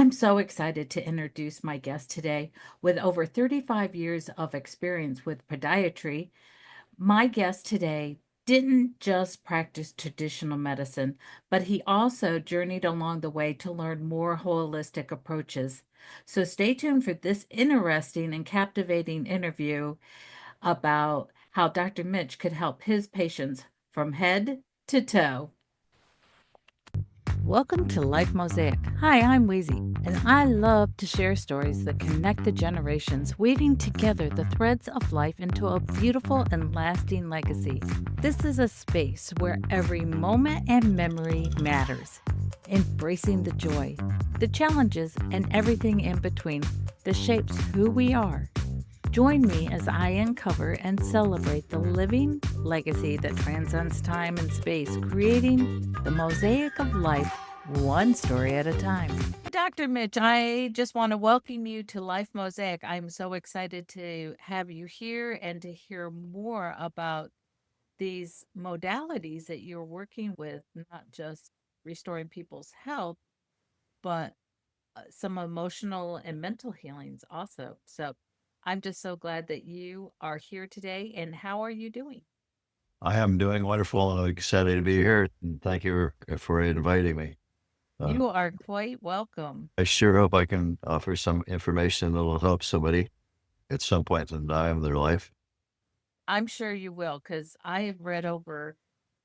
I'm so excited to introduce my guest today. With over 35 years of experience with podiatry, my guest today didn't just practice traditional medicine, but he also journeyed along the way to learn more holistic approaches. So stay tuned for this interesting and captivating interview about how Dr. Mitch could help his patients from head to toe. Welcome to Life Mosaic. Hi, I'm Wheezy, and I love to share stories that connect the generations, weaving together the threads of life into a beautiful and lasting legacy. This is a space where every moment and memory matters, embracing the joy, the challenges, and everything in between that shapes who we are. Join me as I uncover and celebrate the living legacy that transcends time and space, creating the mosaic of life, one story at a time. Dr. Mitch, I just want to welcome you to Life Mosaic. I'm so excited to have you here and to hear more about these modalities that you're working with, not just restoring people's health, but some emotional and mental healings also. So I'm just so glad that you are here today. And how are you doing? I am doing wonderful and I'm excited to be here. And thank you for inviting me. Uh, You are quite welcome. I sure hope I can offer some information that will help somebody at some point in time of their life. I'm sure you will, because I have read over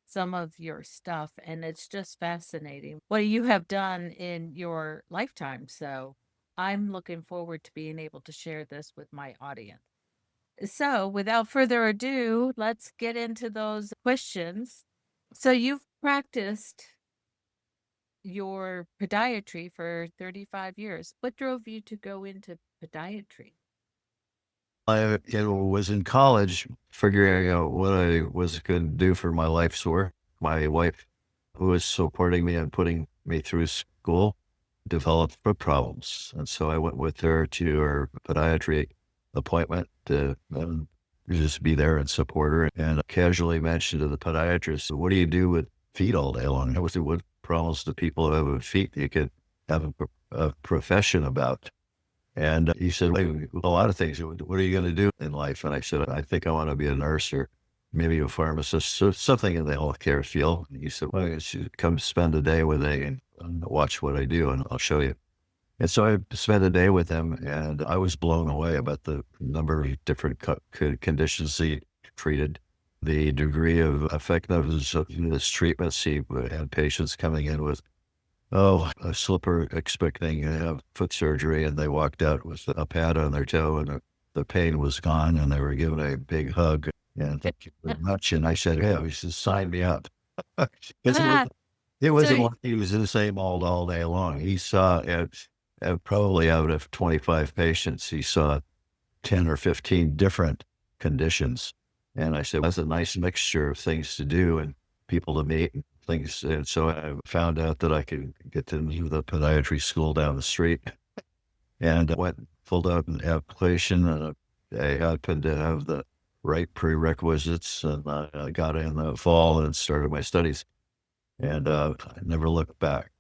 some of your stuff and it's just fascinating what you have done in your lifetime. So I'm looking forward to being able to share this with my audience. So, without further ado, let's get into those questions. So, you've practiced your podiatry for 35 years. What drove you to go into podiatry? Was in college figuring out what I was going to do for my life's work. My wife, who was supporting me and putting me through school, developed foot problems. And so I went with her to her podiatry appointment to just be there and support her. And casually mentioned to the podiatrist, "What do you do with feet all day long?" I was, "What problems do people have with feet you could have a profession about?" And he said, "Wait, a lot of things. What are you going to do in life?" And I said, "I think I want to be a nurse or maybe a pharmacist, so something in the healthcare field." And he said, "Well, you should come spend a day with me and watch what I do, and I'll show you." And so I spent a day with him, and I was blown away about the number of different conditions he treated, the degree of effectiveness of his treatments. He had patients coming in with a slipper expecting to have foot surgery, and they walked out with a pad on their toe, and the pain was gone, and they were given a big hug. And thank you very much. And I said, "Yeah, he said, sign me up." Because Ah, it so, wasn't like he was in the same all day long. He saw probably out of 25 patients, he saw 10 or 15 different conditions. And I said, that's a nice mixture of things to do and people to meet and things. And so I found out that I could get to the podiatry school down the street and I went, filled out an application and I happened to have the right prerequisites and I got in the fall and started my studies and I never looked back.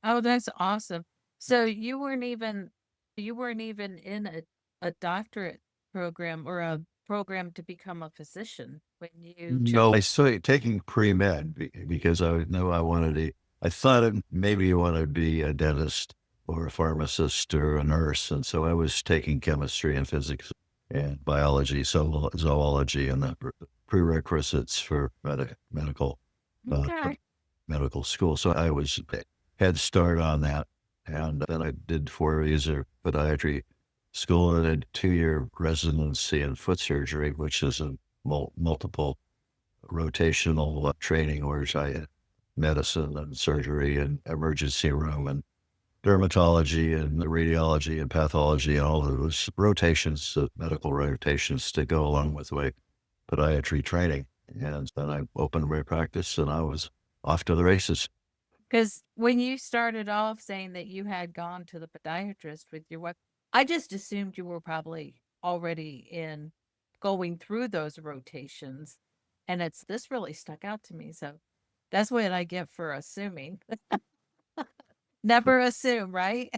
oh, that's awesome. So you weren't even in a doctorate program or a program to become a physician when you chose. No, I started taking pre-med because I knew I wanted to, I thought maybe you want to be a dentist or a pharmacist or a nurse. And so I was taking chemistry and physics and biology, so zoology and the prerequisites for medical, for Okay. medical school. So I was head start on that. And then I did 4 years of podiatry school and a 2-year residency in foot surgery, which is a multiple rotational training where I had medicine and surgery and emergency room and dermatology and radiology and pathology and all of those rotations, medical rotations to go along with my podiatry training. And then I opened my practice and I was off to the races. Because when you started off saying that you had gone to the podiatrist with your wife, I just assumed you were probably already in going through those rotations. And this really stuck out to me. So that's what I get for assuming. Never assume, right?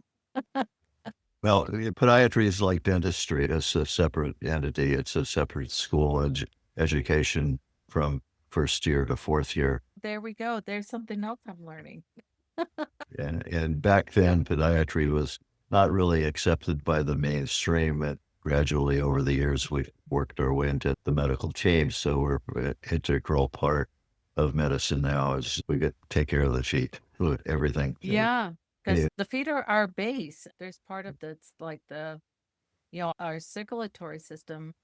Well, podiatry is like dentistry. It's a separate entity. It's a separate school education from first year to fourth year. There we go. There's something else I'm learning. And back then, podiatry was not really accepted by the mainstream. And gradually, over the years, we've worked our way into the medical team. So we're an integral part of medicine now. Is we get take care of the feet, everything. Yeah, because Yeah, the feet are our base. There's part of that's like our circulatory system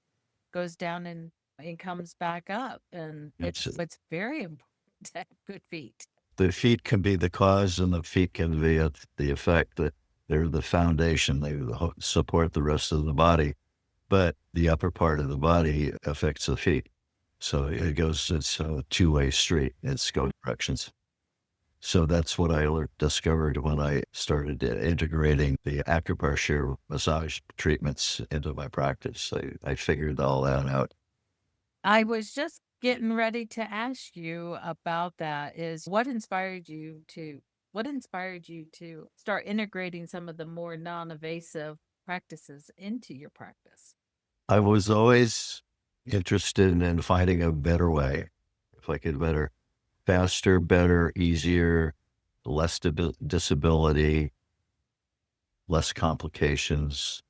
goes down and comes back up, and it's it's very important to have good feet. the feet can be the cause, and the feet can be the effect. That they're the foundation. They support the rest of the body, but the upper part of the body affects the feet. So it goes. It's a two-way street. It's go directions. So that's what I discovered when I started integrating the acupressure massage treatments into my practice. I figured all that out. I was just getting ready to ask you about that is what inspired you to start integrating some of the more non-invasive practices into your practice? I was always interested in finding a better way, if I could better, faster, better, easier, less disability, less complications,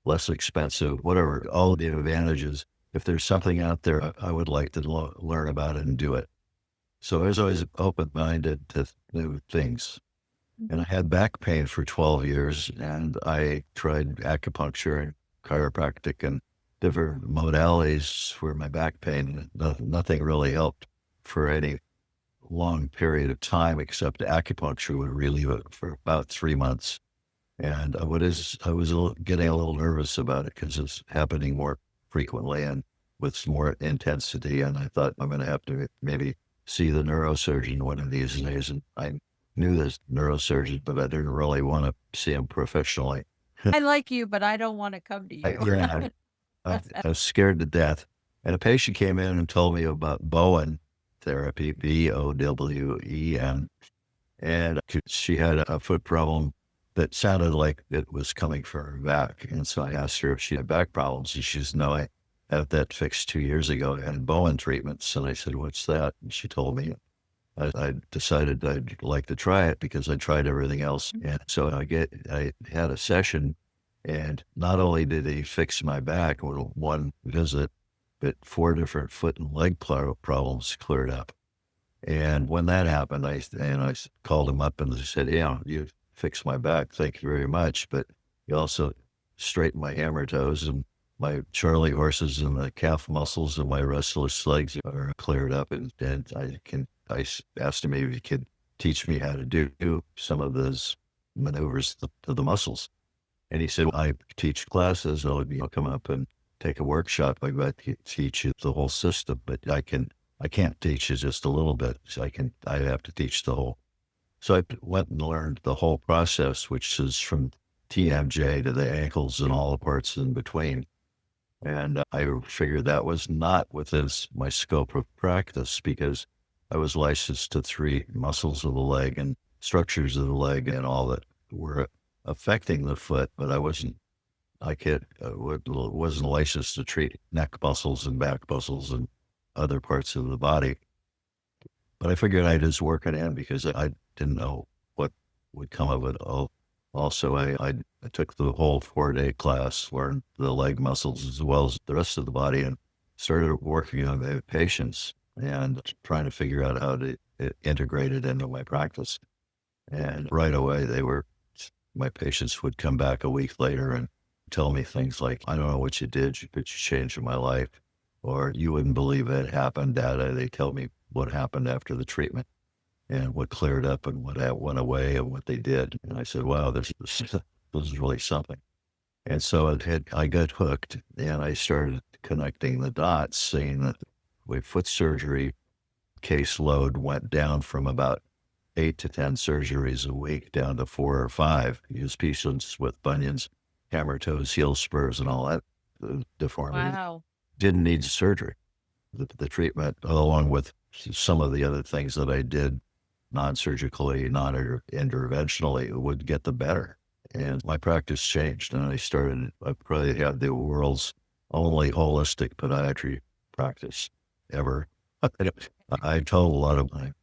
less expensive, whatever, all the advantages. If there's something out there, I would like to learn about it and do it. So I was always open minded to new things. And I Mhm. had back pain for 12 years, and I tried acupuncture and chiropractic and different modalities for my back pain. Nothing really helped for any long period of time, except acupuncture would relieve it for about 3 months. And I was getting a little nervous about it because it's happening more frequently and with more intensity. And I thought I'm going to have to maybe see the neurosurgeon one of these days. And I knew this neurosurgeon, but I didn't really want to see him professionally. I like you, but I don't want to come to you. Yeah, I was scared to death. And a patient came in and told me about Bowen therapy, Bowen. And she had a foot problem that sounded like it was coming from her back. And so I asked her if she had back problems. And she says, no, I had that fixed 2 years ago. I had Bowen treatments. And I said, what's that? And she told me. I decided I'd like to try it because I tried everything else. And so I had a session, and not only did he fix my back with one visit, but 4 different foot and leg problems cleared up. And when that happened, I called him up and said, "Yeah, you fixed my back. Thank you very much. But you also straightened my hammer toes and my Charlie horses and the calf muscles and my restless legs are cleared up." And asked him if he could teach me how to do some of those maneuvers to the muscles. And he said, "I teach classes. I'll come up and take a workshop. I could teach you the whole system, but I can't teach you just a little bit. So I have to teach the whole." So I went and learned the whole process, which is from TMJ to the ankles and all the parts in between. And I figured that was not within my scope of practice because I was licensed to 3 muscles of the leg and structures of the leg and all that were affecting the foot, but wasn't licensed to treat neck muscles and back muscles and other parts of the body. But I figured I'd just work it in because I didn't know what would come of it. Also, I took the whole 4-day class, learned the leg muscles as well as the rest of the body, and started working on the patients and trying to figure out how to integrate it into my practice. And right away, my patients would come back a week later and tell me things like, "I don't know what you did, but you changed my life." Or, "You wouldn't believe it happened, Dada." They tell me what happened after the treatment and what cleared up and what went away and what they did. And I said, wow, this is really something. And so I got hooked and I started connecting the dots, seeing that with foot surgery caseload went down from about 8 to 10 surgeries a week down to 4 or 5. Because patients with bunions, hammer toes, heel spurs, and all that deformity Wow. didn't need surgery. The treatment, along with some of the other things that I did non-surgically, non-interventionally, would get them better. and my practice changed. And I probably had the world's only holistic podiatry practice ever. I told a lot of my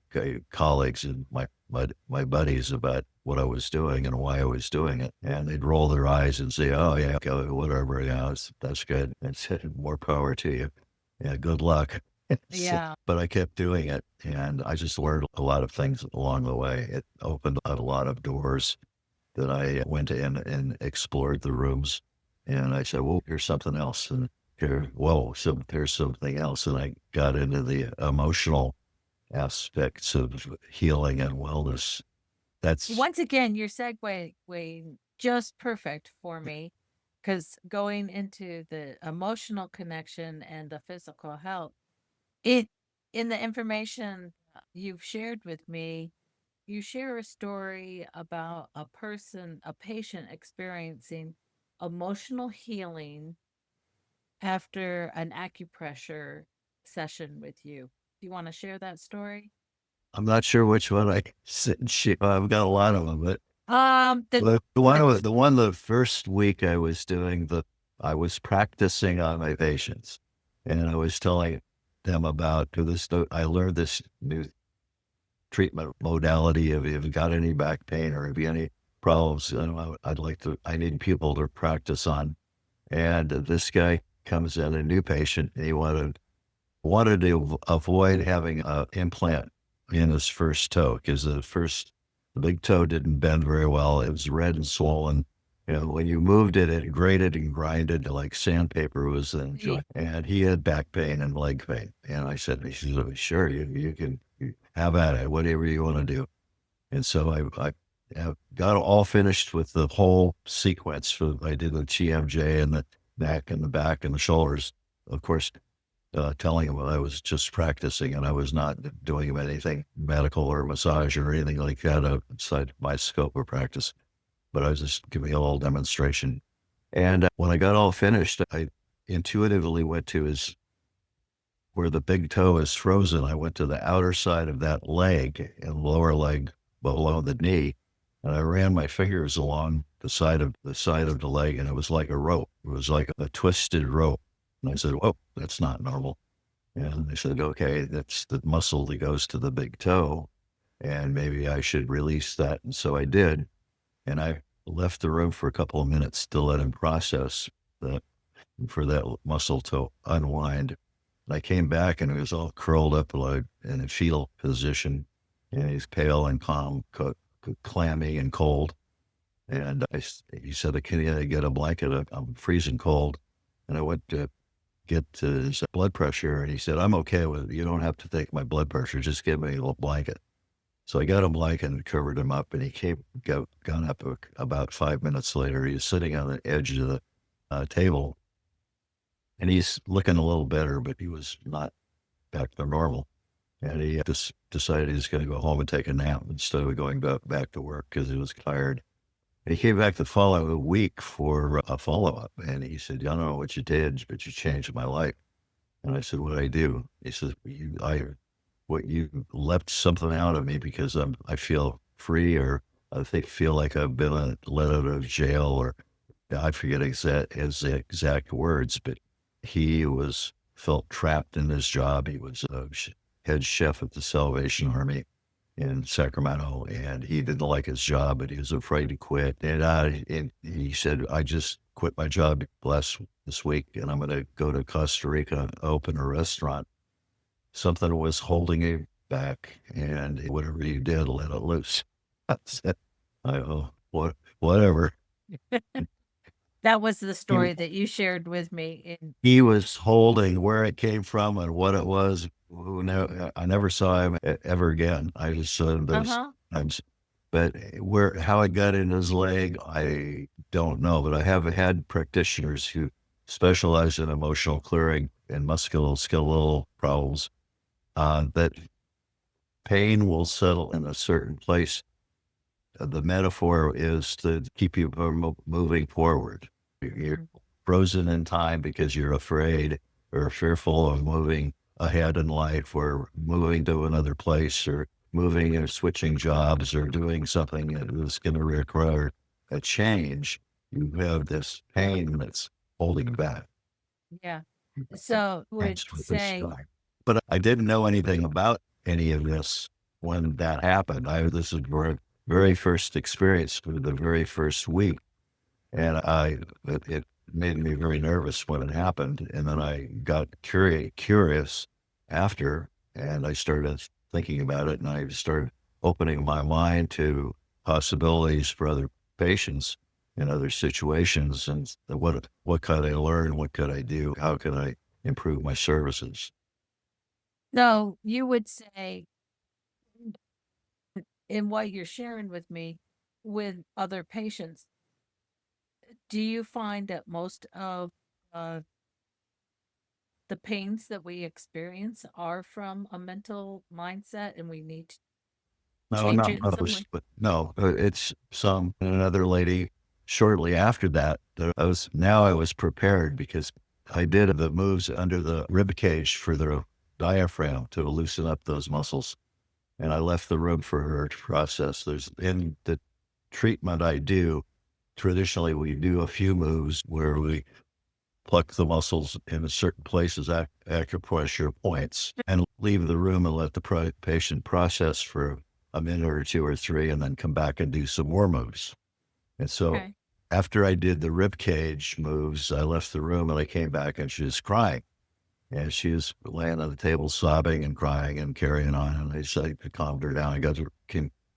colleagues and my buddies about what I was doing and why I was doing it. And they'd roll their eyes and say, oh, yeah, okay, whatever. Yeah, that's good. And said, more power to you. Yeah, good luck. Yeah. But I kept doing it, and I just learned a lot of things along the way. It opened a lot of doors that I went in and explored the rooms. And I said, well, here's something else. And there's something else. And I got into the emotional aspects of healing and wellness. That's Once again, your segue way just perfect for me because going into the emotional connection and the physical health, it in the information you've shared with me, you share a story about a patient experiencing emotional healing after an acupressure session with you. Do you want to share that story? I'm not sure which one I said. I've got a lot of them, but The the first week I was practicing on my patients, and I was telling them about I learned this new treatment modality. If you've got any back pain or if you have any problems, I need people to practice on. And this guy comes in, a new patient, and he wanted to avoid having an implant in his first toe because the big toe didn't bend very well. It was red and swollen. You know, when you moved it, it grated and grinded like sandpaper was in the Ye- joint. And he had back pain and leg pain. And I said, he said, sure, you can have at it, whatever you want to do. And so I got all finished with the whole sequence. I did the TMJ and the neck and the back and the shoulders. Of course, telling him I was just practicing and I was not doing him anything medical or massage or anything like that outside my scope of practice. But I was just giving a little demonstration. And when I got all finished, I intuitively went to his where the big toe is frozen. I went to the outer side of that leg and lower leg below the knee, and I ran my fingers along the side of the leg, and it was like a rope. It was like a twisted rope. And I said, "Whoa, that's not normal." And they said, "Okay, that's the muscle that goes to the big toe, and maybe I should release that." And so I did, and I left the room for a couple of minutes to let him process that for that muscle to unwind. And I came back and he was all curled up like in a fetal position, and he's pale and calm, clammy and cold. And he said, "Can you get a blanket? I'm freezing cold." And I went to get his blood pressure, and he said, "I'm okay with it. You don't have to take my blood pressure. Just give me a little blanket." So I got him blanket and covered him up, and gone up about 5 minutes later. He was sitting on the edge of the table, and he's looking a little better, but he was not back to normal. And he just decided he was going to go home and take a nap instead of going back to work because he was tired. And he came back the following week for a follow up. And he said, "I don't know what you did, but you changed my life." And I said, "What did I do?" He says, you left something out of me because I feel free, or feel like I've been let out of jail, or I forget his exact words, but felt trapped in his job. He was a head chef at the Salvation Army in Sacramento, and he didn't like his job, but he was afraid to quit. And he said, "I just quit my job this week, and I'm going to go to Costa Rica and open a restaurant." Something was holding him back, and whatever you did, let it loose. I said, whatever. that was the He story that you shared with me. In he was holding where it came from and what it was. I never saw him ever again. I just saw him uh those huh. times. But how it got in his leg, I don't know. But I have had practitioners who specialize in emotional clearing and musculoskeletal problems. That pain will settle in a certain place. The metaphor is to keep you from moving forward. You're frozen in time because you're afraid or fearful of moving ahead in life, or moving to another place, or moving or switching jobs, or doing something that was going to require a change, you have this pain that's holding you back. Yeah. So would Thanks for this say, guy. But I didn't know anything about any of this when that happened. This is my very first experience for the very first week. And it made me very nervous when it happened. And then I got curious after, and I started thinking about it, and I started opening my mind to possibilities for other patients in other situations, and what could I learn, what could I do, how can I improve my services. so you would say, in what you're sharing with me with other patients, do you find that most of uh, the pains that we experience are from a mental mindset and we need to No, change not it in some way? most, but no, it's some and another lady shortly after that, that I was prepared because I did the moves under the rib cage for the diaphragm to loosen up those muscles. And I left the room for her to process. There's in the treatment I do, traditionally we do a few moves where we pluck the muscles in certain places, acupressure points, and leave the room and let the patient process for a minute or two or three, and then come back and do some more moves. And so Okay. after I did the rib cage moves, I left the room and I came back and she was crying. And she was laying on the table, sobbing and crying and carrying on. And I said, I calmed her down. I got her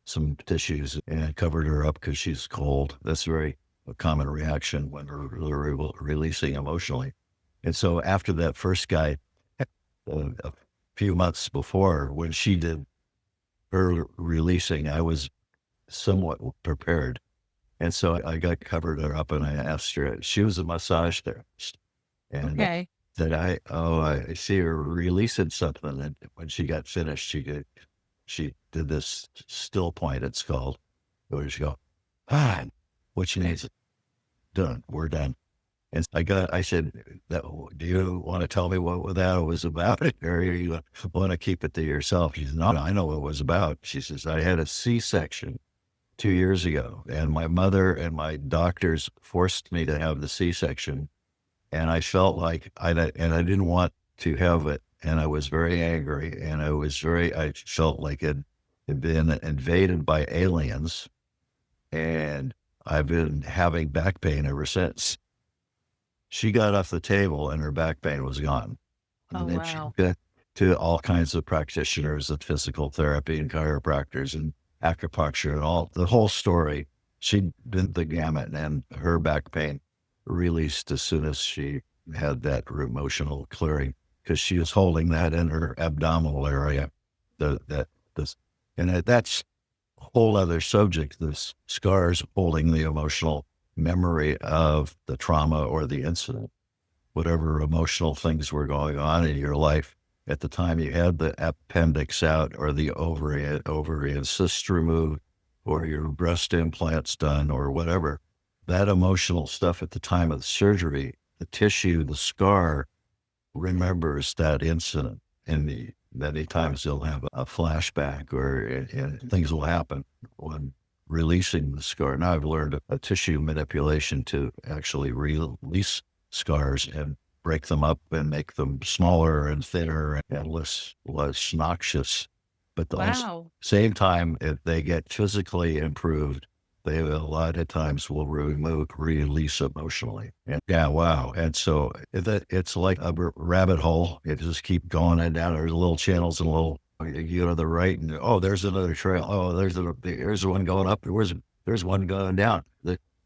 some tissues and covered her up because she's cold. That's very a common reaction when we're releasing emotionally. And so after that first guy, a few months before, when she did her releasing, I was somewhat prepared. And so I got covered her up and I asked her, she was a massage therapist. And Okay. that I see her releasing something, and when she got finished, she did this still point, it's called, where she go, "Ah," which means, "Done, we're done." And I said, "That do you wanna tell me what that was about, or you wanna keep it to yourself?" She said, "No, I know what it was about." She says, "I had a C-section 2 years ago, and my mother and my doctors forced me to have the C-section, and I felt like I didn't want to have it, and I was very angry, and I felt like it had been invaded by aliens, and I've been having back pain ever since." She got off the table and her back pain was gone. Oh, And then she wow. got to all kinds of practitioners of physical therapy and chiropractors and acupuncture and all the whole story. She did the gamut and her back pain released as soon as she had that emotional clearing because she was holding that in her abdominal area. That this and that's a whole other subject. This scars holding the emotional memory of the trauma or the incident, whatever emotional things were going on in your life at the time you had the appendix out or the ovary and cyst removed or your breast implants done or whatever. That emotional stuff at the time of the surgery, the tissue, the scar remembers that incident. And many times they'll have a flashback or and things will happen when releasing the scar. Now I've learned a tissue manipulation to actually release scars and break them up and make them smaller and thinner and less noxious. But also Wow. same time, if they get physically improved, they a lot of times will release emotionally. And yeah, wow. And so it's like a rabbit hole. You just keep going and down. There's little channels and little, you go to the right and, oh, there's another trail. Oh, there's one going up. There's one going down.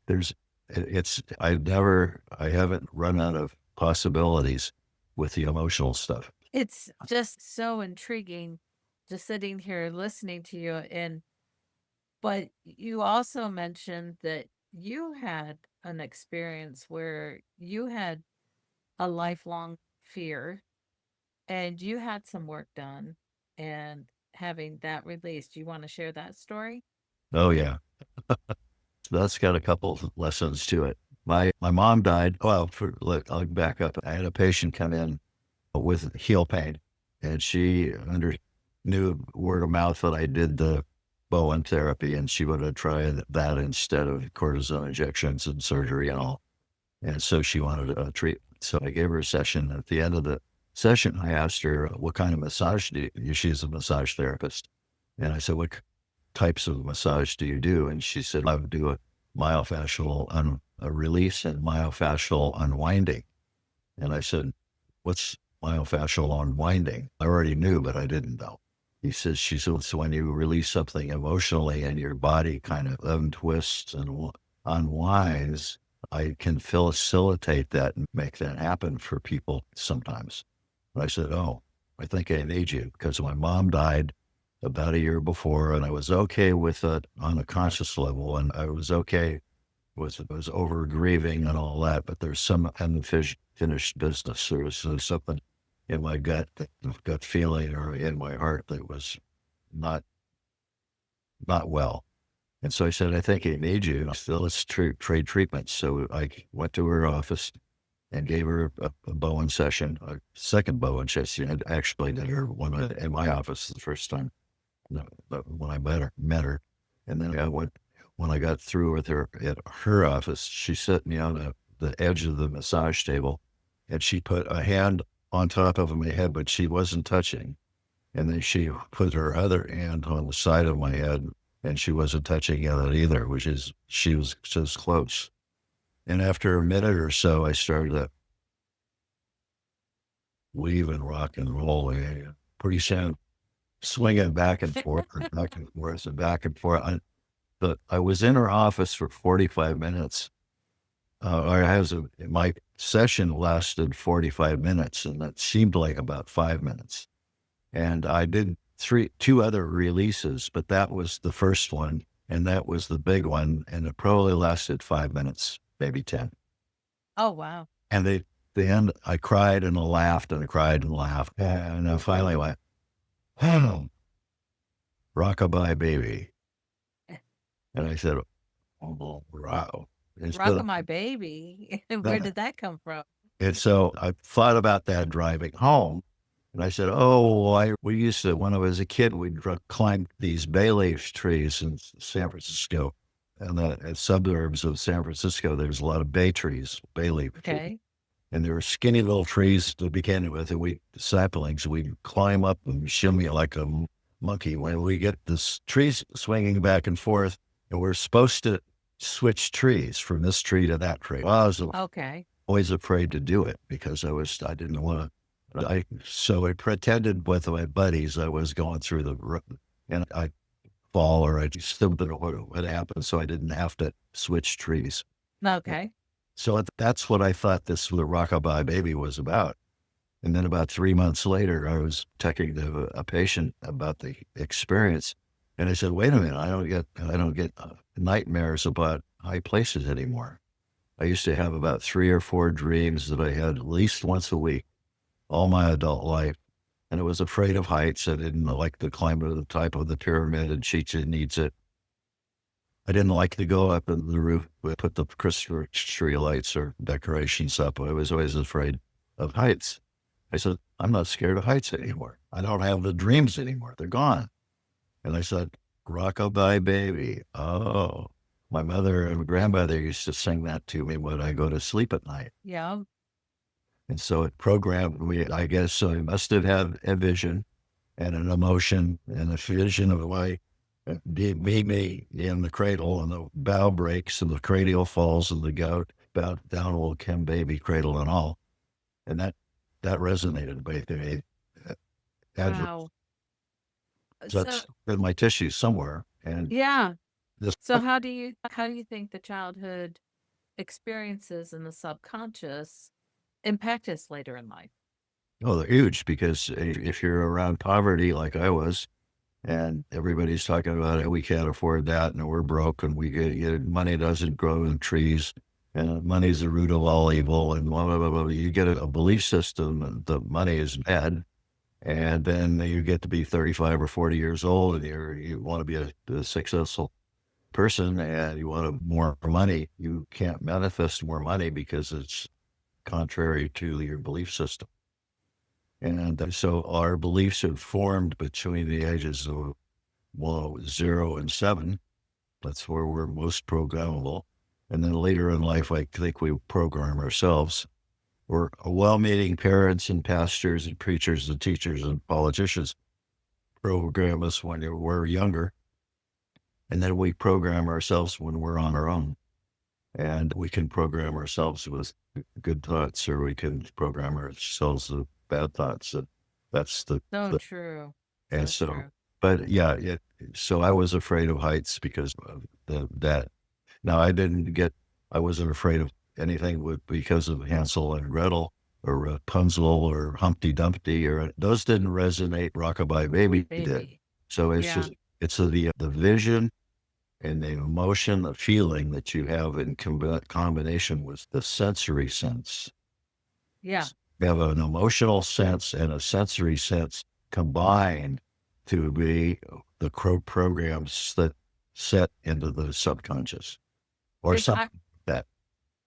There's, I haven't run out of possibilities with the emotional stuff. It's just so intriguing just sitting here listening to you. But you also mentioned that you had an experience where you had a lifelong fear and you had some work done and having that released. You want to share that story? Oh yeah. That's got a couple of lessons to it. My mom died. Well, look, I'll back up. I had a patient come in with heel pain, and she knew word of mouth that I did the Bowen therapy, and she would have tried that instead of cortisone injections and surgery and all. And so she wanted a treatment. So I gave her a session. At the end of the session, I asked her, what kind of massage do you? She's a massage therapist. And I said, what types of massage do you do? And she said, I would do a a release and myofascial unwinding. And I said, what's myofascial unwinding? I already knew, but I didn't know. She said, it's when you release something emotionally and your body kind of untwists and unwinds, I can facilitate that and make that happen for people sometimes. And I said, oh, I think I need you because my mom died about a year before and I was okay with it on a conscious level. And I was okay with it. I was over grieving and all that, but there's some unfinished business. There was something in my gut feeling or in my heart that was not, not well. And so I said, I think I need you. So let's trade treatments. So I went to her office and gave her a Bowen session, a second Bowen session. I actually did her one in my office the first time when I met her. And then when I got through with her at her office, she set me on the edge of the massage table and she put a hand on top of my head, but she wasn't touching. And then she put her other hand on the side of my head and she wasn't touching it either, she was just close. And after a minute or so, I started to weave and rock and roll. Pretty soon, swinging back and forth and back and forth and back and forth. I was in her office for 45 minutes. My session lasted 45 minutes, and that seemed like about 5 minutes. And I did two other releases, but that was the first one, and that was the big one, and it probably lasted 5 minutes, maybe 10. Oh, wow. And the end, I cried and laughed and I cried and laughed, and I finally went, "Oh, rockabye baby," and I said, "Oh, wow." And so, My baby. Where that, did that come from? and so I thought about that driving home. And I said, we used to, when I was a kid, we'd climb these bay leaf trees in San Francisco. And the suburbs of San Francisco, there's a lot of bay leaf trees. Okay. And there were skinny little trees to begin with. And saplings, we'd climb up and shimmy like a monkey when we get the trees swinging back and forth. And we're supposed to switch trees from this tree to that tree. Well, I was Okay. always afraid to do it because I didn't want to. So I pretended with my buddies I was going through and I'd fall or I'd stumble or what happened, so I didn't have to switch trees. Okay. So that's what I thought the Rockabye Baby was about. And then about 3 months later, I was talking to a patient about the experience, and I said, "Wait a minute, I don't get nightmares about high places anymore. I used to have about 3 or 4 dreams that I had at least once a week." All my adult life. And I was afraid of heights. I didn't like to climb to the top of the pyramid and Chichen Itza. I didn't like to go up in the roof, put the Christmas tree lights or decorations up. I was always afraid of heights. I said, I'm not scared of heights anymore. I don't have the dreams anymore. They're gone. And I said, rockabye baby. Oh, my mother and grandmother used to sing that to me when I go to sleep at night. Yeah. And so it programmed me, I guess. So I must have had a vision and an emotion and a vision of why me in the cradle and the bow breaks and the cranial falls and the gout bow down will come baby cradle and all. And that resonated with me. Wow. So that's in my tissues somewhere. And Yeah. this, So how do you think the childhood experiences in the subconscious impact us later in life? oh, they're huge because if you're around poverty like I was, and everybody's talking about it, we can't afford that, and we're broke, and money doesn't grow in trees, and money's the root of all evil, and blah, blah, blah, blah. You get a belief system and the money is bad, and then you get to be 35 or 40 years old, and you want to be a successful person, and you want more money. You can't manifest more money because it's contrary to your belief system. And so our beliefs are formed between the ages of well, 0 and 7. That's where we're most programmable. And then later in life, I think we program ourselves. We're well-meaning parents and pastors and preachers and teachers and politicians program us when we're younger, and then we program ourselves when we're on our own. And we can program ourselves with good thoughts, or we can program ourselves with bad thoughts. And that's So the true. and So so, true. but yeah, so I was afraid of heights because of that. Now I wasn't afraid of anything because of Hansel and Gretel or Rapunzel or Humpty Dumpty, or those didn't resonate. Rockabye Baby did. Baby. So it's Yeah. just, it's the vision and the emotion, the feeling that you have in combination with the sensory sense. Yeah. You have an emotional sense and a sensory sense combined to be the programs that set into the subconscious or Because something like that.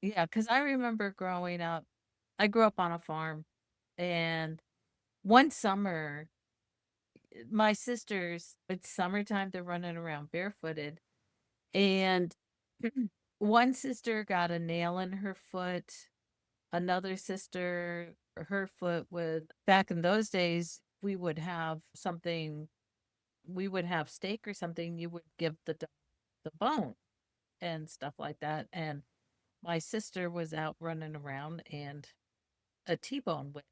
yeah, because I remember growing up, I grew up on a farm, and one summer, my sisters, it's summertime, they're running around barefooted, and one sister got a nail in her foot, another sister, her foot with, back in those days, we would have something, we would have steak or something, you would give the bone and stuff like that. And my sister was out running around and a T-bone went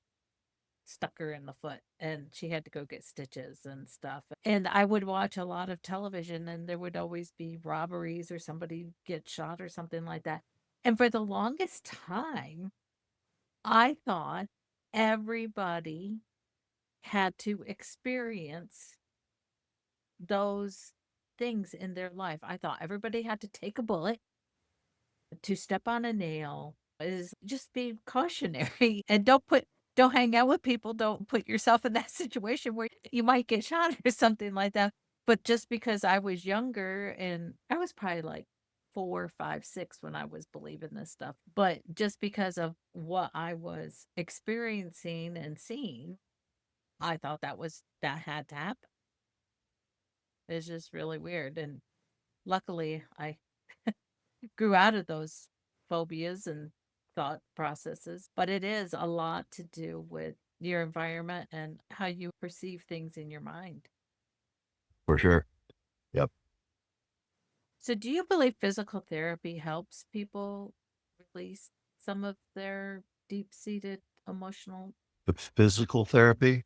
stuck her in the foot and she had to go get stitches and stuff. And I would watch a lot of television and there would always be robberies or somebody get shot or something like that. And for the longest time, I thought everybody had to experience those things in their life. I thought everybody had to take a bullet, to step on a nail, is just be cautionary and don't hang out with people, don't put yourself in that situation where you might get shot or something like that. But just because I was younger and I was probably like 4, 5, 6 when I was believing this stuff, but just because of what I was experiencing and seeing, I thought that had to happen. It's just really weird. And luckily I grew out of those phobias and thought processes, but it is a lot to do with your environment and how you perceive things in your mind. For sure. Yep. So, do you believe physical therapy helps people release some of their deep seated emotional? The physical therapy,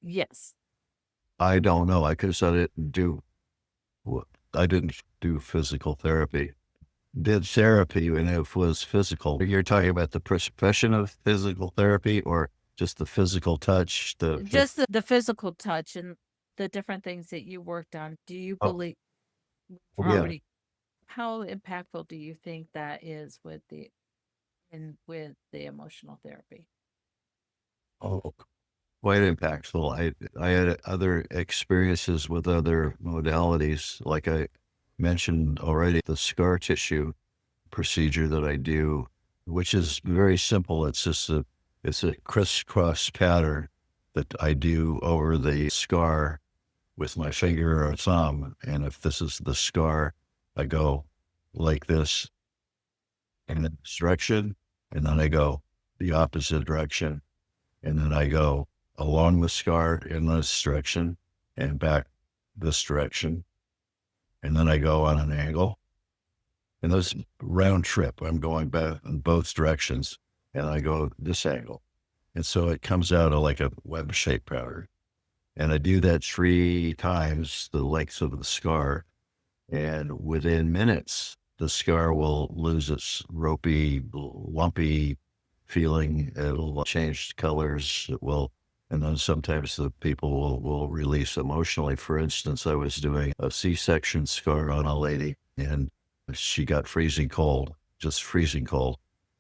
Yes. I don't know. Wh- I didn't do physical therapy. Did therapy when it was physical. You're talking about the profession of physical therapy or just the physical touch, Just the physical touch and the different things that you worked on. Do you oh, believe yeah. already? How impactful do you think that is with the emotional therapy? Oh, quite impactful. I had other experiences with other modalities, like I mentioned already, the scar tissue procedure that I do, which is very simple. It's a crisscross pattern that I do over the scar with my finger or thumb. And if this is the scar, I go like this in this direction, and then I go the opposite direction, and then I go along the scar in this direction and back this direction, and then I go on an angle. And this round trip, I'm going back in both directions, and I go this angle. And so it comes out like a web shaped pattern. And I do that 3 times the length of the scar. And within minutes, the scar will lose its ropey, lumpy feeling. It'll change colors. And then sometimes the people will release emotionally. For instance, I was doing a C-section scar on a lady, and she got freezing cold, just freezing cold,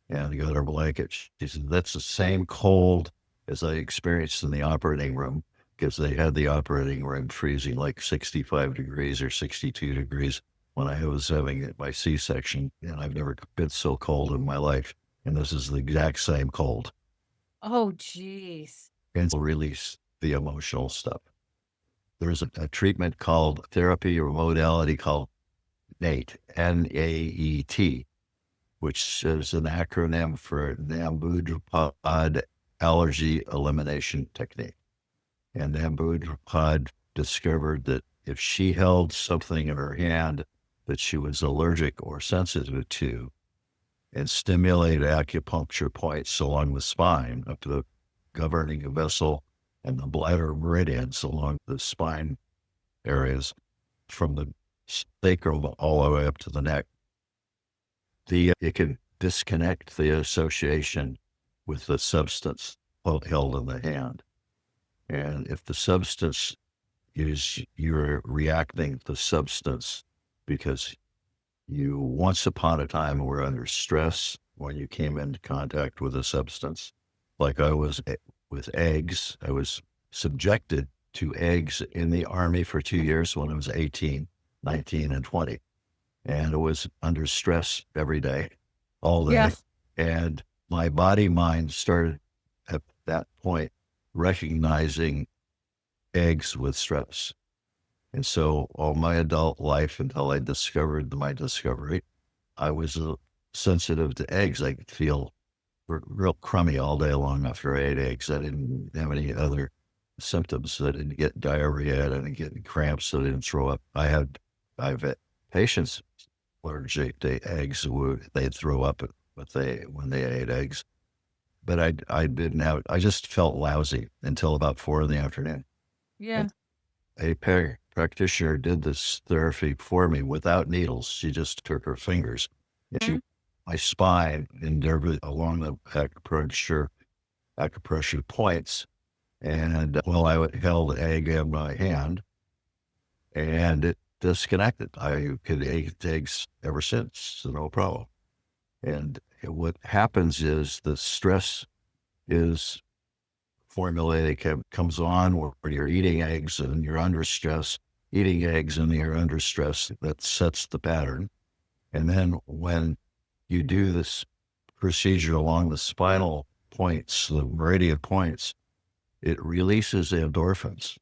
and got her blanket. She said, "That's the same cold as I experienced in the operating room." Because they had the operating room freezing like 65 degrees or 62 degrees when I was having my C-section, and I've never been so cold in my life. And this is the exact same cold. Oh, geez. And release the emotional stuff. there's a treatment called therapy or modality called NAET, NAET, which is an acronym for Nambudripad Allergy Elimination Technique. And Nambudripad discovered that if she held something in her hand that she was allergic or sensitive to and stimulated acupuncture points along the spine up to the governing vessel and the bladder meridians along the spine areas from the sacrum all the way up to the neck, it can disconnect the association with the substance held in the hand. And if the substance is you're reacting to the substance because you once upon a time were under stress when you came into contact with a substance, like I was with eggs. I was subjected to eggs in the Army for 2 years when I was 18, 19, and 20. And I was under stress every day, all Yeah. day. And my body mind started at that point recognizing eggs with stress. And so all my adult life until I discovered my discovery, I was sensitive to eggs. I could feel real crummy all day long after I ate eggs. I didn't have any other symptoms. I didn't get diarrhea. I didn't get cramps. I didn't throw up. I've had patients allergic to eggs. They'd throw up when they ate eggs. But I didn't have, I just felt lousy until about 4 in the afternoon. Yeah. And a practitioner did this therapy for me without needles. She just took her fingers and she my spine and along the acupressure points. And I held an egg in my hand and it disconnected. I could eat eggs ever since, so no problem. And what happens is the stress is formulated, comes on where you're eating eggs and you're under stress, eating eggs and you're under stress. That sets the pattern. And then when you do this procedure along the spinal points, the meridian points, it releases endorphins.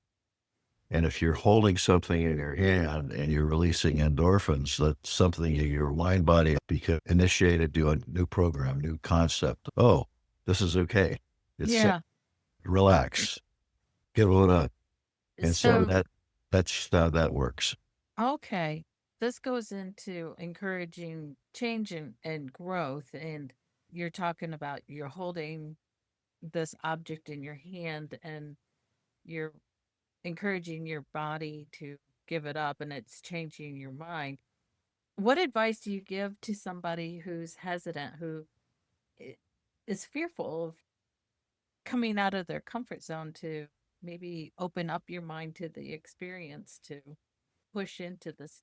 And if you're holding something in your hand and you're releasing endorphins, that's something in your mind body initiated to a new program, new concept. Oh, this is okay. It's Yeah. relax, get it up. And so So, that's how that works. okay. This goes into encouraging change and growth. And you're talking about you're holding this object in your hand and you're encouraging your body to give it up and it's changing your mind. What advice do you give to somebody who's hesitant, who i- is fearful of coming out of their comfort zone to maybe open up your mind to the experience to push into this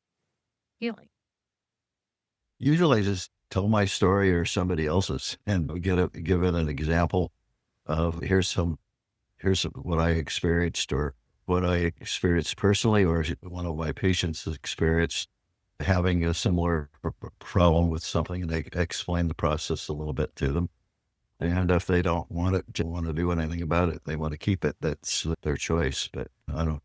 healing? Usually I just tell my story or somebody else's and give it an example of here's what I experienced or what I experienced personally, or one of my patients experienced having a similar problem with something, and they explain the process a little bit to them. And if they don't want to do anything about it, they want to keep it. That's their choice. But I,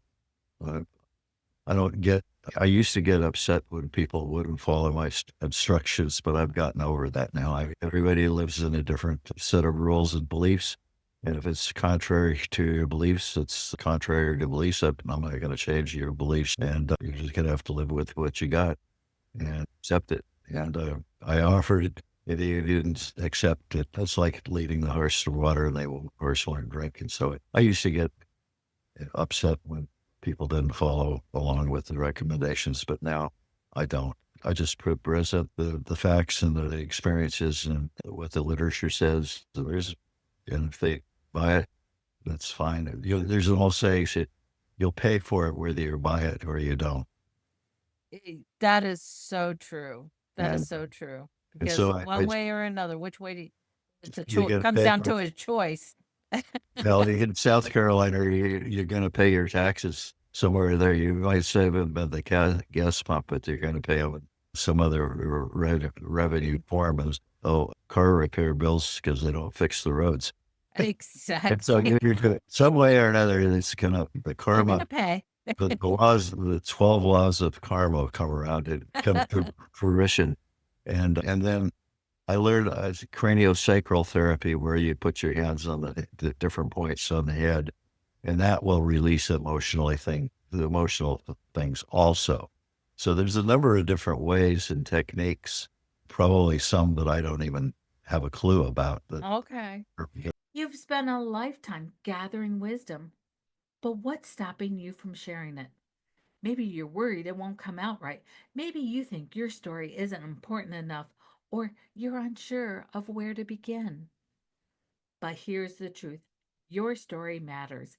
I don't get. I used to get upset when people wouldn't follow my instructions, but I've gotten over that now. Everybody lives in a different set of rules and beliefs. And if it's contrary to your beliefs, it's contrary to beliefs. I'm not going to change your beliefs, and you're just going to have to live with what you got and accept it. And I offered it. If you didn't accept it, that's like leading the horse to water, and horse won't drink. And so I used to get upset when people didn't follow along with the recommendations, but now I don't. I just present the facts and the experiences and what the literature says. And if they buy it, that's fine. There's an old saying, you'll pay for it whether you buy it or you don't. That is so true. That is And so true. and Because so one way or another, which way do it's a you choice, get comes paid. down to a choice. Well, in South Carolina, you're going to pay your taxes somewhere there. You might save them at the gas pump, but you're going to pay them in some other revenue form as car repair bills because they don't fix the roads. And so Exactly. you're going some way or another, it's going to the You're going karma. to pay. the 12 laws of karma come around and come to fruition. And then I learned craniosacral therapy where you put your hands on the different points on the head, and that will release the emotional things also. So there's a number of different ways and techniques, probably some that I don't even have a clue about that. Okay. You've spent a lifetime gathering wisdom, but what's stopping you from sharing it? Maybe you're worried it won't come out right. Maybe you think your story isn't important enough, or you're unsure of where to begin. But here's the truth, your story matters.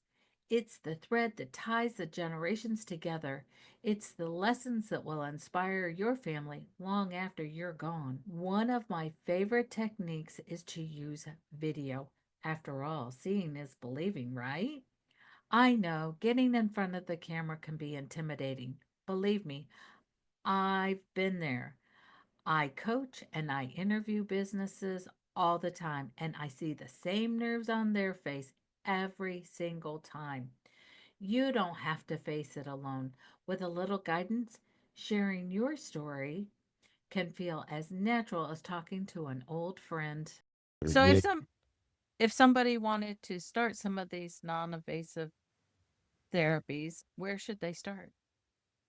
It's the thread that ties the generations together. It's the lessons that will inspire your family long after you're gone. One of my favorite techniques is to use video. After all, seeing is believing, right? I know getting in front of the camera can be intimidating. Believe me, I've been there. I coach and I interview businesses all the time, and I see the same nerves on their face every single time. You don't have to face it alone. With a little guidance, sharing your story can feel as natural as talking to an old friend. So Yeah, if somebody wanted to start some of these non-invasive therapies, where should they start?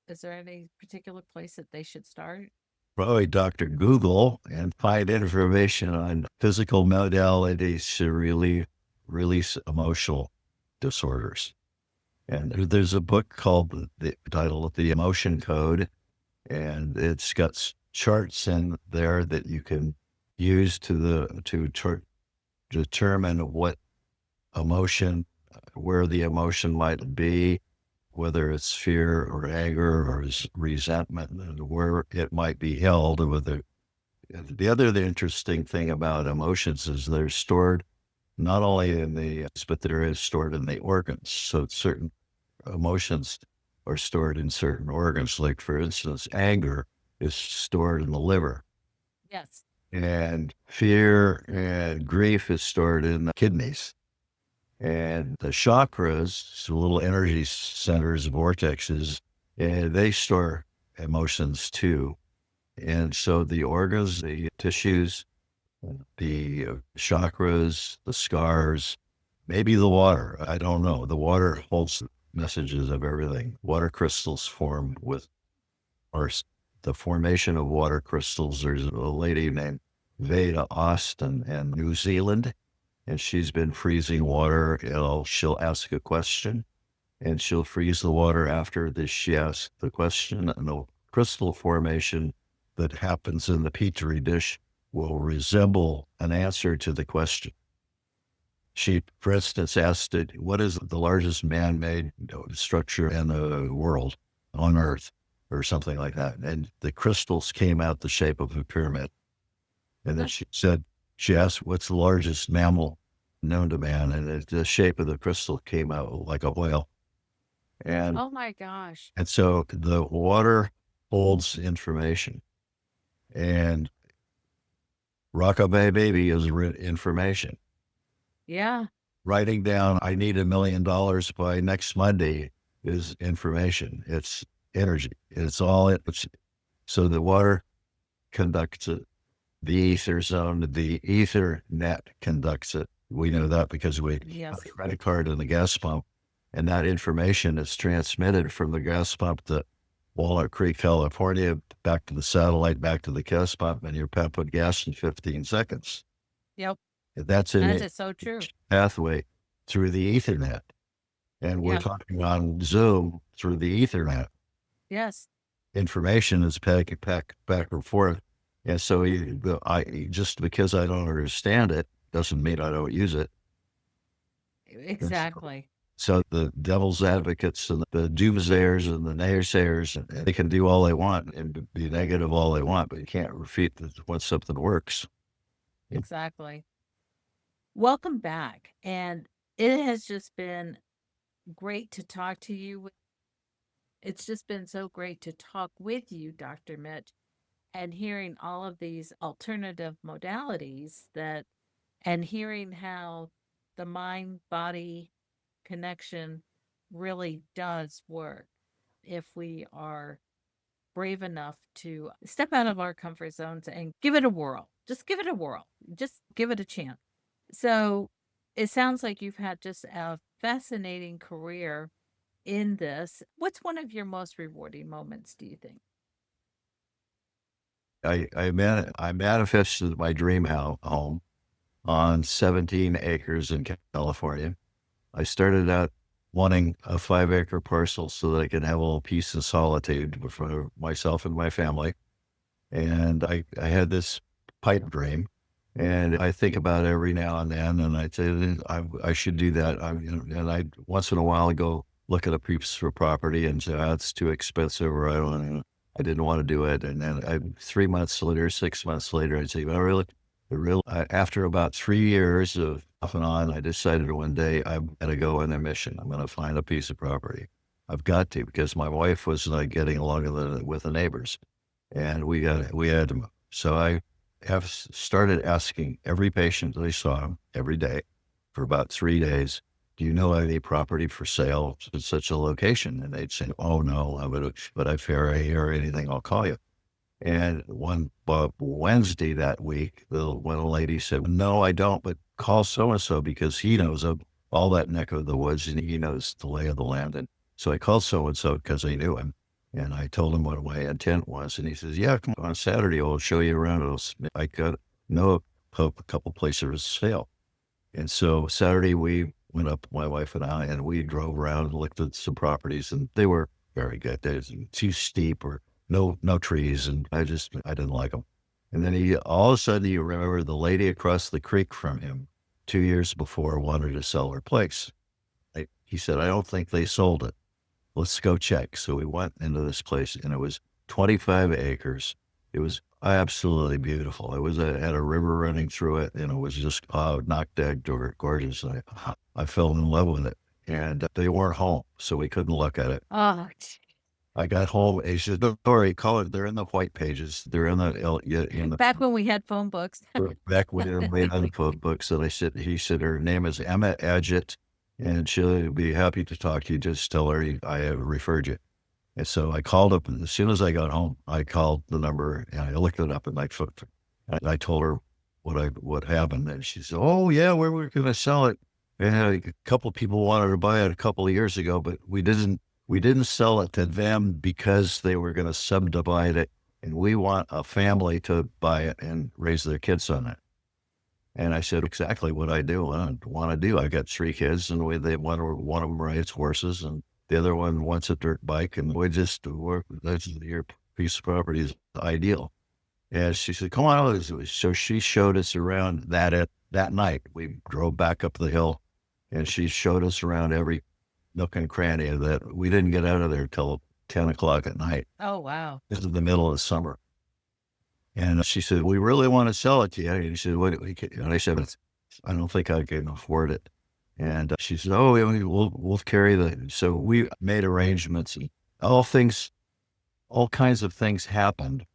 Is there any particular place that they should start? probably Dr. Google and find information on physical modalities to release emotional disorders. And there's a book called the title of the Emotion Code, and it's got charts in there that you can use to determine what emotion, where the emotion might be, whether it's fear or anger or resentment, and where it might be held. Whether the interesting thing about emotions is they're stored not only in but they're stored in the organs. So certain emotions are stored in certain organs. Like for instance, anger is stored in the liver, Yes. and fear and grief is stored in the kidneys. And the chakras, so little energy centers, vortexes, and they store emotions too. And so the organs, the tissues, the chakras, the scars, maybe the water. I don't know. The water holds messages of everything. Water crystals form with, or the formation of water crystals. There's a lady named Veda Austin in New Zealand, and she's been freezing water. She'll ask a question, and she'll freeze the water after she asks the question, and the crystal formation that happens in the petri dish will resemble an answer to the question. She, for instance, asked it, what is the largest man-made structure in the world on Earth, or something like that? And the crystals came out the shape of a pyramid. And then she asked, what's the largest mammal known to man? And the shape of the crystal came out like a whale. And Oh my gosh. And so the water holds information, and Rockabye Baby is information. Yeah. Writing down, I need $1 million by next Monday is information. It's energy. It's all it. So the water conducts it. The ether zone, the ether net conducts it. We know that because we have Yes. a credit card and the gas pump, and that information is transmitted from the gas pump to Walnut Creek, California, back to the satellite, back to the gas pump, and you're pumping gas in 15 seconds. Yep. That's That an is so true. pathway through the Ethernet. And we're Yeah. talking on Zoom through the Ethernet. Yes. Information is back and forth. And so just because I don't understand it doesn't mean I don't use it. And Exactly. so the devil's advocates and the doomsayers and the naysayers, they can do all they want and be negative all they want, but you can't refute when something works. Exactly. Welcome back. And it has just been great to talk to you. It's just been so great to talk with you, Dr. Mitch, and hearing all of these alternative modalities and hearing how the mind body connection really does work. if we are brave enough to step out of our comfort zones and give it a whirl. Just give it a whirl. Just give it a chance. So it sounds like you've had just a fascinating career in this. What's one of your most rewarding moments, do you think? I manifested my dream home on 17 acres in California. I started out wanting a 5-acre parcel so that I could have a little peace and solitude for myself and my family. And I had this pipe dream, and I think about it every now and then, and I say I should do that. And I once in a while go look at a piece of property and say, oh, it's too expensive, or I didn't want to do it. And then 3 months later, 6 months later, I'd say, well, really, after about 3 years of off and on, I decided one day I'm going to go on a mission. I'm going to find a piece of property. I've got to, because my wife was not getting along with the neighbors, and we had to move. So I have started asking every patient that I saw every day for about 3 days, do you know any property for sale at such a location? And they'd say, oh no, but if I hear anything, I'll call you. And one Wednesday that week, one lady said, no, I don't, but call so-and-so because he knows of all that neck of the woods and he knows the lay of the land. And so I called so-and-so because I knew him. And I told him what my intent was. And he says, yeah, come on Saturday, I'll show you around. I got know a couple places for sale. And so Saturday we went up, my wife and I, and we drove around and looked at some properties, and they were very good. They were too steep or no trees, and I didn't like them. And then all of a sudden you remember the lady across the creek from him 2 years before wanted to sell her place. He said, I don't think they sold it. Let's go check. So we went into this place, and it was 25 acres. It was absolutely beautiful. It had a river running through it, and it was just knocked dead gorgeous. I fell in love with it, and they weren't home, so we couldn't look at it. Oh, I got home, and he said, "Don't worry, call it. They're in the white pages. They're in the back when we had phone books. back when we had the phone books." And he said, her name is Emma Adjett, and she'll be happy to talk to you. Just tell her I have referred you. And so I called up, and as soon as I got home, I called the number and I looked it up, and I told her what happened, and she said, "Oh yeah, we were going to sell it. And a couple of people wanted to buy it a couple of years ago, but we didn't sell it to them because they were going to subdivide it, and we want a family to buy it and raise their kids on it." And I said, exactly what I want to do. I got 3 kids, and one of them rides horses, and the other one wants a dirt bike, and we just work. That's your piece of property is ideal. And she said, come on. So she showed us around that night. We drove back up the hill, and she showed us around every nook and cranny of that. We didn't get out of there till 10 o'clock at night. Oh, wow. This is the middle of the summer. And she said, we really want to sell it to you. And she said, and I said, I don't think I can afford it. And she said, oh, we'll carry so we made arrangements, and all kinds of things happened.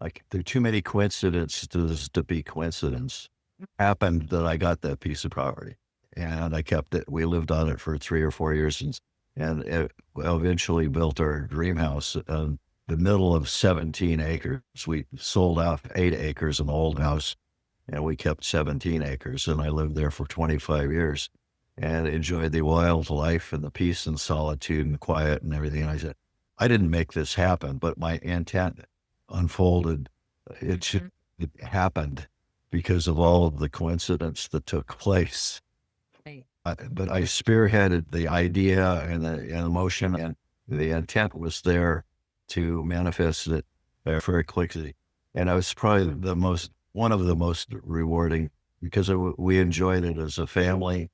Like there are too many coincidences to be coincidence. Happened that I got that piece of property, and I kept it. We lived on it for 3 or 4 years, and eventually built our dream house in the middle of 17 acres. We sold off 8 acres, an old house, and we kept 17 acres. And I lived there for 25 years and enjoyed the wildlife and the peace and solitude and quiet and everything. And I said, I didn't make this happen, but my intent unfolded. Mhm. It happened because of all of the coincidence that took place. Right. But I spearheaded the idea and the emotion, and the intent was there to manifest it very quickly. And I was probably one of the most rewarding, because we enjoyed it as a family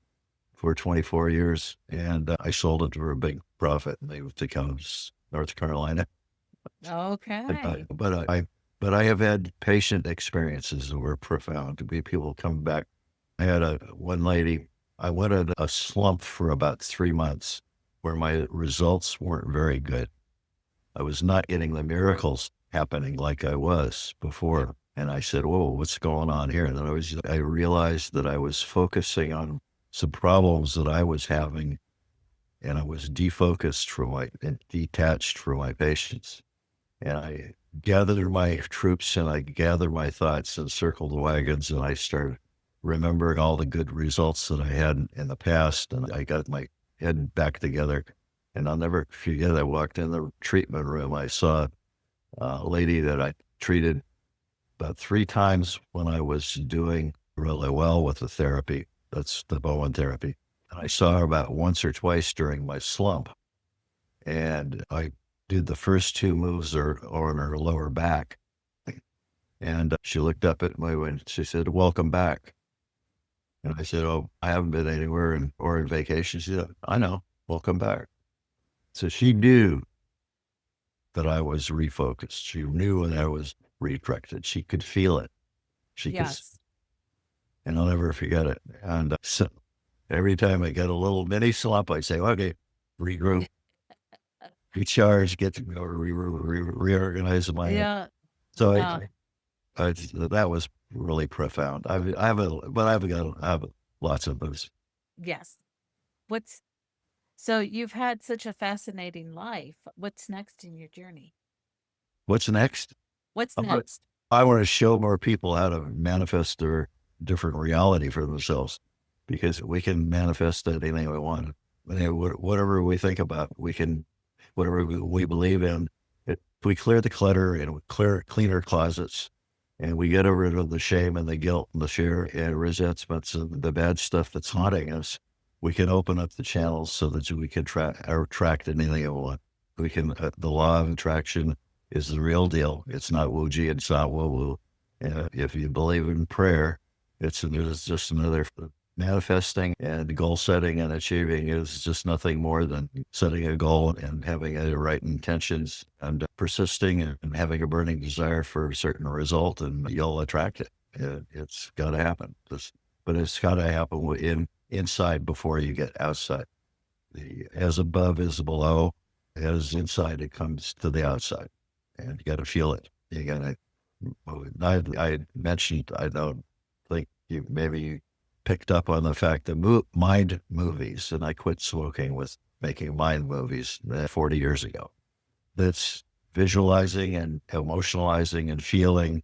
for 24 years, and I sold it for a big profit and moved to North Carolina. But Okay. but I have had patient experiences that were profound. People come back. I had one lady, I went at a slump for about 3 months where my results weren't very good. I was not getting the miracles happening like I was before. And I said, whoa, what's going on here? And then I realized that I was focusing on some problems that I was having and I was defocused from and detached from my patients. And I gathered my troops and I gathered my thoughts and circled the wagons, and I started remembering all the good results that I had in the past. And I got my head back together. And I'll never forget, I walked in the treatment room. I saw a lady that I treated about 3 times when I was doing really well with the therapy. That's the Bowen therapy. And I saw her about once or twice during my slump. And I did the first 2 moves or on her lower back. And she looked up at me and she said, "Welcome back." And I said, "Oh, I haven't been anywhere or in vacation." She said, "I know. Welcome back." So she knew that I was refocused. She knew that I was redirected. She could feel it. She could, Yes. and I'll never forget it. And so every time I get a little mini slump, I say, "Okay, regroup, recharge, get to reorganize my head." Yeah. So Uh, that was really profound. I have a, but I have lots of those. yes. What's so you've had such a fascinating life. What's next in your journey? What's next? What's I want, next? I want to show more people how to manifest their different reality for themselves, because we can manifest anything we want. Whatever we think about, we can, whatever we believe in. If we clear the clutter and we clean our closets, and we get rid of the shame and the guilt and the fear and resentments and the bad stuff that's haunting us, we can open up the channels so that we can attract anything we want. We can, the law of attraction is the real deal. It's not woo-gee, it's not woo-woo. If you believe in prayer, it's just another manifesting, and goal setting and achieving is just nothing more than setting a goal and having the right intentions and persisting and having a burning desire for a certain result, and you'll attract it. It's got to happen. But it's got to happen inside before you get outside. As above is below, as inside it comes to the outside, and you got to feel it. You got to. I mentioned, I don't think you maybe picked up on the fact that mind movies, and I quit smoking with making mind movies 40 years ago. That's visualizing and emotionalizing and feeling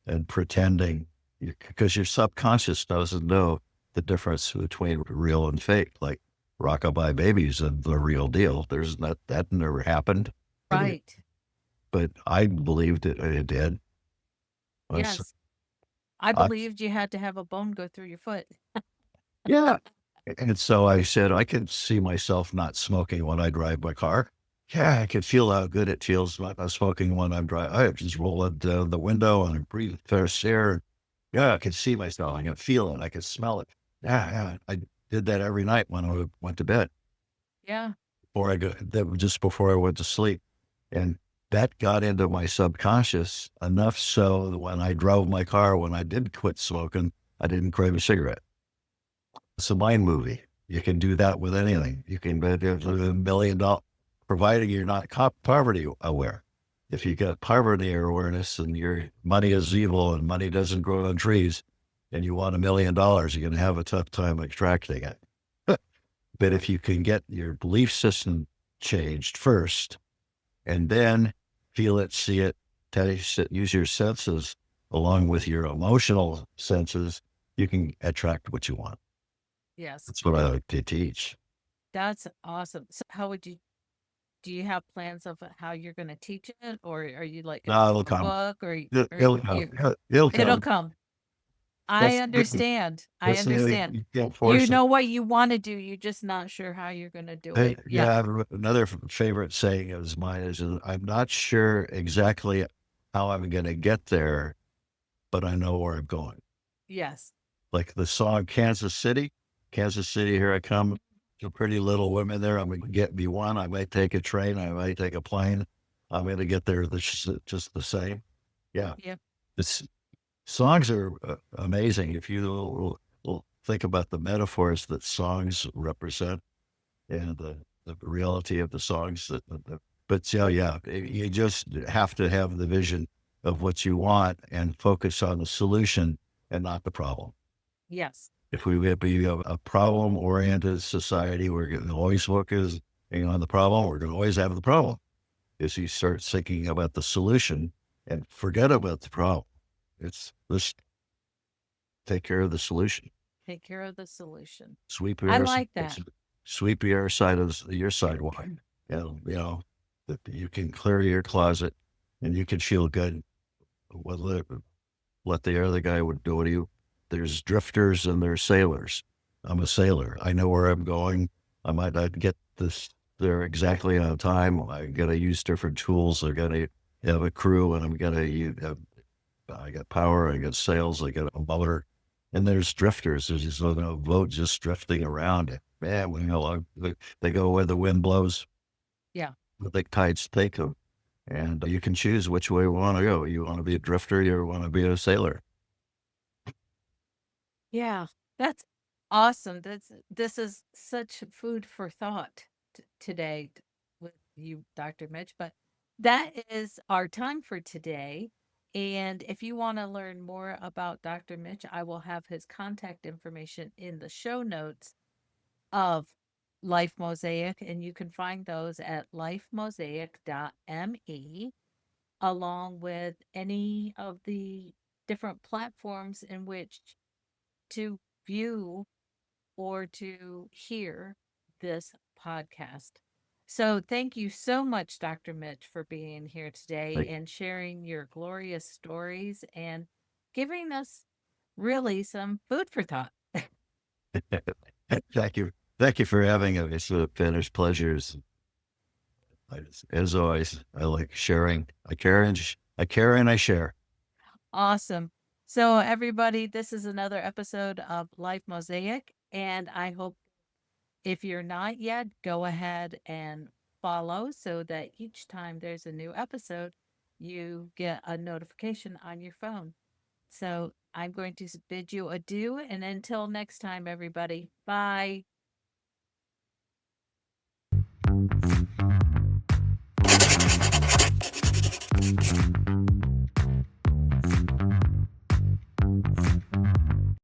and pretending, because your subconscious doesn't know the difference between real and fake. Like Rockabye Babies and the real deal. There's not, that never happened. Right. But I believed it did. Yes. I I, believed you had to have a bone go through your foot. yeah. And so I said, I can see myself not smoking when I drive my car. Yeah, I can feel how good it feels not smoking when I'm driving. I just roll it down the window and breathe fresh air. Yeah, I can see myself. I can feel it. I can smell it. Yeah. I did that every night when I went to bed, Yeah. just before I went to sleep. And that got into my subconscious enough so that when I drove my car, when I did quit smoking, I didn't crave a cigarette. It's a mind movie. You can do that with anything. You can bet $1 million, providing you're not poverty aware. If you got poverty awareness and your money is evil and money doesn't grow on trees, and you want $1 million, you're going to have a tough time extracting it. But if you can get your belief system changed first, and then feel it, see it, taste it, use your senses along with your emotional senses, you can attract what you want. Yes. That's what I like to teach. That's awesome. So how would you do you have plans of how you're going to teach it, or are you like going to No, write it'll a come. book, or It'll come. you It'll it'll come. come. I That's understand. I that's the thing. understand. You can't You force it. know what you want to do. You're just not sure how you're going to do it. Yeah, Yeah. I have another favorite saying of mine is, I'm not sure exactly how I'm going to get there, but I know where I'm going. Yes. Like the song Kansas City. Kansas City, here I come. The pretty little women there. I'm going to get me one. I might take a train. I might take a plane. I'm going to get there just the same. Yeah. Yep. It's songs are amazing. If you will think about the metaphors that songs represent, and the reality of the songs but yeah, you just have to have the vision of what you want and focus on the solution and not the problem. Yes. If we be a problem-oriented society, we're going to always focus on the problem. We're going to always have the problem. As you start thinking about the solution and forget about the problem, let's take care of the solution. Take care of the solution. Sweep I your like that. sweep your side of your sidewalk. That you can clear your closet and you can feel good. Let, let the other guy would do what you. There's drifters and there's sailors. I'm a sailor. I know where I'm going. I might not get this there exactly on time. I got to use different tools. I got to have a crew, and I'm gonna use. I got power. I got sails. I got a motor. And there's drifters. There's just a boat just drifting around. Man, they go where the wind blows. Yeah. The tides take them, and you can choose which way you want to go. You want to be a drifter, you want to be a sailor. Yeah, that's awesome. This is such food for thought today with you, Dr. Mitch. But that is our time for today. And if you want to learn more about Dr. Mitch, I will have his contact information in the show notes of Life Mosaic, and you can find those at lifemosaic.me, along with any of the different platforms in which to view or to hear this podcast. So, thank you so much, Dr. Mitch, for being here today Like, and sharing your glorious stories and giving us really some food for thought. thank you for having me. It's been a pleasure. As always, I like sharing. I care and I share. Awesome. So, everybody, this is another episode of Life Mosaic, and I hope if you're not yet, go ahead and follow so that each time there's a new episode, you get a notification on your phone. So I'm going to bid you adieu. And until next time, everybody, bye.